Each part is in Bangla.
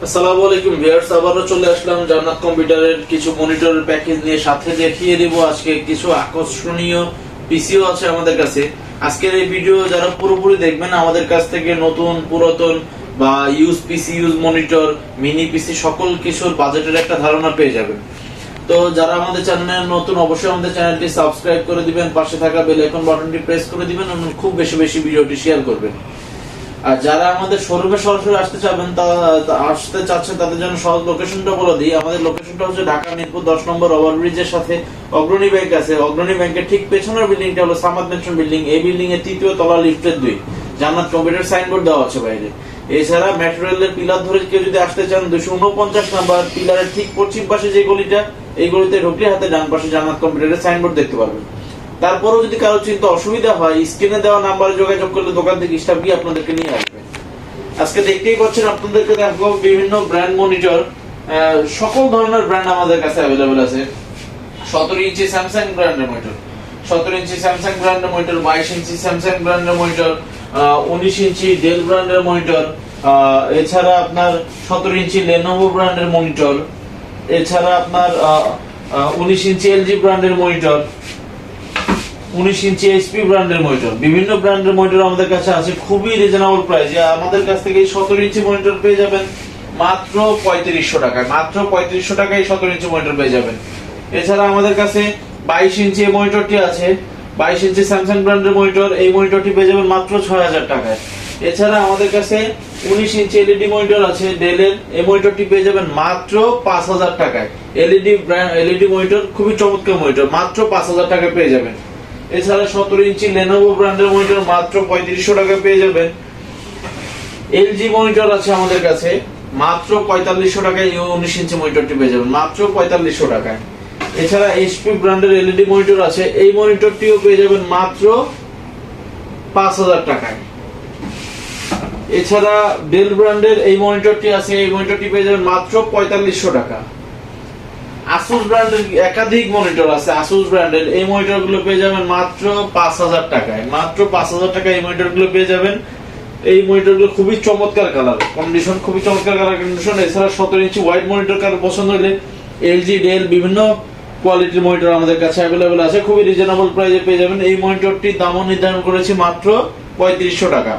আসসালামু আলাইকুম ভিউয়ার্স, আবারও চলে আসলাম জান্নাত কম্পিউটারের কিছু মনিটরের প্যাকেজ নিয়ে। সাথে দেখিয়ে দেব আজকে কিছু আকর্ষণীয় পিসিও আছে আমাদের কাছে। আজকের এই ভিডিও যারা পুরোপুরি দেখবেন, আমাদের কাছ থেকে নতুন পুরাতন বা ইউজ পিসি, ইউজ মনিটর, মিনি পিসি সকল কিছুর বাজেটের একটা ধারণা পেয়ে যাবেন। তো যারা আমাদের চ্যানেলে নতুন, অবশ্যই আমাদের চ্যানেলটি সাবস্ক্রাইব করে দিবেন, পাশে থাকা বেল আইকন বাটনটি প্রেস করে দিবেন এবং খুব বেশি বেশি ভিডিওটি শেয়ার করবেন। আর যারা আমাদের শোরুমে সরাসরি আসতে চাচ্ছেন তাদের জন্য সহজ লোকেশনটা বলে দিই। আমাদের লোকেশনটা হচ্ছে ঢাকা মিরপুর 10 নম্বর ওভারব্রিজের সাথে অগ্রণী ব্যাংক আছে। অগ্রণী ব্যাংকের ঠিক পেছনের বিল্ডিংটা হলো সামাদ মেনশন বিল্ডিং। এই বিল্ডিং এর তৃতীয় তলা, লিফটের 2, জান্নাত কম্পিউটার সাইনবোর্ড দেওয়া আছে বাইরে। এছাড়া মেট্রো রেলের পিলার ধরে কেউ যদি আসতে চান, 249 নাম্বার পিলারের ঠিক পশ্চিম পাশে যে গলিটা, এই গলিতে ঢুকলে হাতে ডান পাশে জান্নাত কম্পিউটারের সাইনবোর্ড দেখতে পারবেন। তারপরেও যদি কারো চিন্তা অসুবিধা হয়, স্ক্রিনে দেওয়া নাম্বারে যোগাযোগ করলে দোকান থেকে স্টাফ গিয়ে আপনাদেরকে নিয়ে আসবে। আজকে দেখতেই পাচ্ছেন, আপনাদেরকে দেখবো বিভিন্ন ব্র্যান্ড মনিটর। সকল ধরনের ব্র্যান্ড আমাদের কাছে অ্যাভেলেবল আছে। 17 ইঞ্চি স্যামসাং ব্র্যান্ডের মনিটর, 17 ইঞ্চি স্যামসাং ব্র্যান্ডের মনিটর, 22 ইঞ্চি স্যামসাং ব্র্যান্ডের মনিটর, 19 ইঞ্চি ডেল ব্র্যান্ডের মনিটর, এছাড়া আপনার 17 ইঞ্চি লেনোভো ব্র্যান্ডের মনিটর, এছাড়া আপনার 19 ইঞ্চি এলজি ব্র্যান্ডের মনিটর, 19 ইঞ্চি এইচপি ব্র্যান্ডের মনিটর। বিভিন্ন ব্র্যান্ডের মনিটর আমাদের কাছে আছে খুবই রিজনেবল প্রাইসে। আমাদের কাছ থেকে এই 17 ইঞ্চি মনিটর পেয়ে যাবেন মাত্র 3500 টাকায়। মাত্র 3500 টাকায় 17 ইঞ্চি মনিটর পেয়ে যাবেন। এছাড়া আমাদের কাছে 22 ইঞ্চি এই মনিটরটি আছে, 22 ইঞ্চি স্যামসাং ব্র্যান্ডের মনিটর। এই মনিটরটি পেয়ে যাবেন মাত্র 6000 টাকায়। এছাড়া আমাদের কাছে 19 ইঞ্চি এলইডি মনিটর আছে ডেলের। এই মনিটরটি পেয়ে যাবেন মাত্র 5000 টাকায়। এলইডি মনিটর, খুবই চমৎকার মনিটর, মাত্র 5000 টাকায় পেয়ে যাবেন। এছাড়া 17 ইঞ্চি লেনোভো ব্র্যান্ডের মনিটর মাত্র 3500 টাকায় পেয়ে যাবেন। এলজি মনিটর আছে আমাদের কাছে মাত্র 4500 টাকায়। 19 ইঞ্চি মনিটরটি পেয়ে যাবেন মাত্র 4500 টাকায়। এছাড়া এইচপি ব্র্যান্ডের এলইডি মনিটর আছে, এই মনিটরটিও পেয়ে যাবেন মাত্র 5000 টাকায়। এছাড়া ডেল ব্র্যান্ডের এই মনিটরটি আছে, এই মনিটরটি পেয়ে যাবেন মাত্র 4500 টাকা। আসুস ব্র্যান্ডের একাধিক মনিটর আছে, আসুস ব্র্যান্ডের এই মনিটর গুলো পেয়ে যাবেন মাত্র 5000 টাকায়। মাত্র 5000 টাকায় এই মনিটর গুলো পেয়ে যাবেন। এই মনিটর গুলো খুবই চমৎকার কালার কন্ডিশন, খুবই চমৎকার কালার কন্ডিশন। এছাড়া 17 ইঞ্চি হোয়াইট মনিটর কারো পছন্দ হলে এলজি, ডেল বিভিন্ন কোয়ালিটির মনিটর আমাদের কাছে অ্যাভেলেবল আছে, খুবই রিজনেবল প্রাইসে পেয়ে যাবেন। এই মনিটরটির দামও নির্ধারণ করেছি মাত্র 3500 টাকা।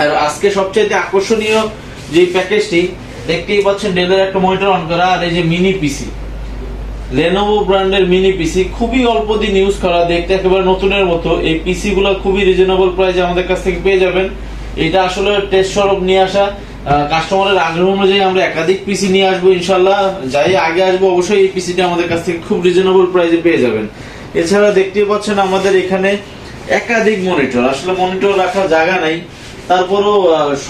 আর আজকে সবচেয়ে আকর্ষণীয় যে প্যাকেজটি দেখতেই পাচ্ছেন, ডেলের একটা মনিটর অন করা, আর এই যে মিনি পিসি, লেনোভো ব্র্যান্ডের মিনি পিসি, খুবই অল্প দিন ইউজ করা, দেখতে একেবারে নতুনের মতো। এই পিসি গুলো খুবই রিজনেবল প্রাইসে আমাদের কাছ থেকে পেয়ে যাবেন। এটা আসলে টেস্ট স্বরূপ নিয়ে আসা, কাস্টমারের আগ্রহ অনুযায়ী আমরা একাধিক পিসি নিয়ে আসবো ইনশাল্লাহ। যাই আগে আসবো অবশ্যই এই পিসিটা আমাদের কাছ থেকে খুব রিজনেবল প্রাইসে পেয়ে যাবেন। এছাড়া দেখতেই পাচ্ছেন আমাদের এখানে একাধিক মনিটর, আসলে মনিটর রাখার জায়গা নাই, তারপরও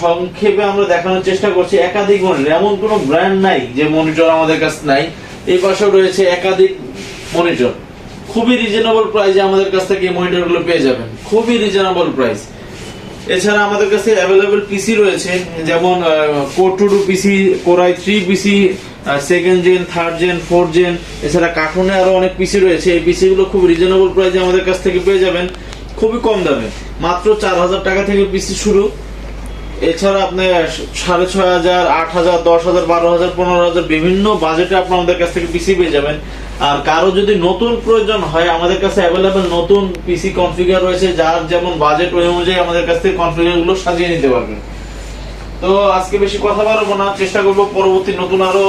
সংক্ষেপে আমরা দেখানোর চেষ্টা করছি। একাধিক মনিটর, এমন কোনো ব্র্যান্ড নাই যে মনিটর আমাদের কাছে নাই। এই পাশেও রয়েছে একাধিক মনিটর, খুবই রিজনেবল প্রাইসে আমাদের কাছ থেকে এই মনিটর গুলো পেয়ে যাবেন, খুবই রিজনেবল প্রাইস। এছাড়া আমাদের কাছে অ্যাভেলেবল পিসি রয়েছে, যেমন core 2 PC, core i3 PC, second gen, third gen, fourth gen. এছাড়া কার্টুনে আরো অনেক পিসি রয়েছে। এই পিসি গুলো খুব রিজনেবল প্রাইসে আমাদের কাছ থেকে পেয়ে যাবেন, খুবই কম দামে, মাত্র 4000 টাকা থেকে পিসি শুরু। এছাড়া আপনি 6500, 8000, 10000, 12000, 15000 বিভিন্ন বাজেটে আপনি আমাদের কাছ থেকে পিসি পেয়ে যাবেন। আর কারো যদি নতুন প্রয়োজন হয়, আমাদের কাছে অ্যাভেলেবল নতুন পিসি কনফিগার রয়েছে, যার যেমন বাজেট ওই অনুযায়ী আমাদের কাছ থেকে কনফিগার গুলো সাজিয়ে নিতে পারবেন। তো আজকে বেশি কথা বাড়াবো না, চেষ্টা করব পরবর্তী নতুন আরো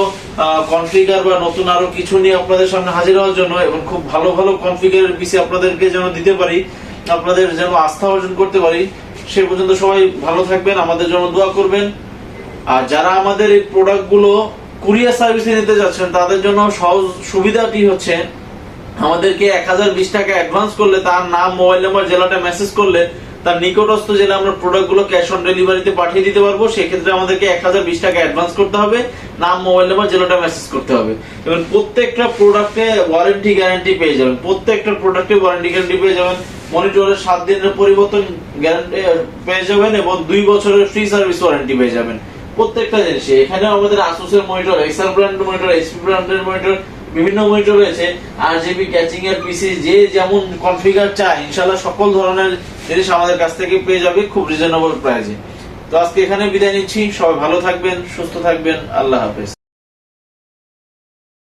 কনফিগার বা নতুন আরো কিছু নিয়ে আপনাদের সামনে হাজির হওয়ার জন্য, এবং খুব ভালো ভালো কনফিগারের পিসি আপনাদেরকে যেন দিতে পারি, আপনাদের যেন আস্থা অর্জন করতে পারি। সে পর্যন্ত সবাই ভালো থাকবেন, আমাদের জন্য দোয়া করবেন। আর যারা আমাদের এই প্রোডাক্টগুলো কুরিয়ার সার্ভিসে নিতে যাচ্ছেন, তাদের জন্য সহজ সুবিধাটি হচ্ছে, আমাদেরকে 1020 টাকা অ্যাডভান্স করলে, তার নাম, মোবাইল নাম্বার, জেলাটা মেসেজ করলে তার নিকটস্থ জেলা আমরা প্রোডাক্টগুলো ক্যাশ অন ডেলিভারিতে পাঠিয়ে দিতে পারবো। সেক্ষেত্রে আমাদেরকে 1020 টাকা অ্যাডভান্স করতে হবে, নাম, মোবাইল নাম্বার, জেলাটা মেসেজ করতে হবে। এবং প্রত্যেকটা প্রোডাক্টে ওয়ারেন্টি গ্যারান্টি পেয়ে যাবেন, প্রত্যেকটা প্রোডাক্টে ওয়ারেন্টি গ্যারান্টি পেয়ে যাবেন। মনিটরের 7 দিনের পরিবর্তন গ্যারান্টি পেয়ে যাবেন এবং 2 বছরের ফ্রি সার্ভিস ওয়ারেন্টি পেয়ে যাবেন প্রত্যেকটা জিনিসে। এখানে আমাদের আসুসের মনিটর, এক্সার ব্র্যান্ডের মনিটর, এইচপি ব্র্যান্ডের মনিটর, বিভিন্ন মনিটর রয়েছে। আরজিবি ক্যাচিং এর পিসি, যে যেমন কনফিগার চায় ইনশাআল্লাহ সকল ধরনের জিনিস আমাদের কাছ থেকে পেয়ে যাবে খুব রিজনেবল প্রাইসে। তো তো আজকে এখানে বিদায় নিচ্ছি, সবাই ভালো থাকবেন, সুস্থ থাকবেন, আল্লাহ হাফেজ।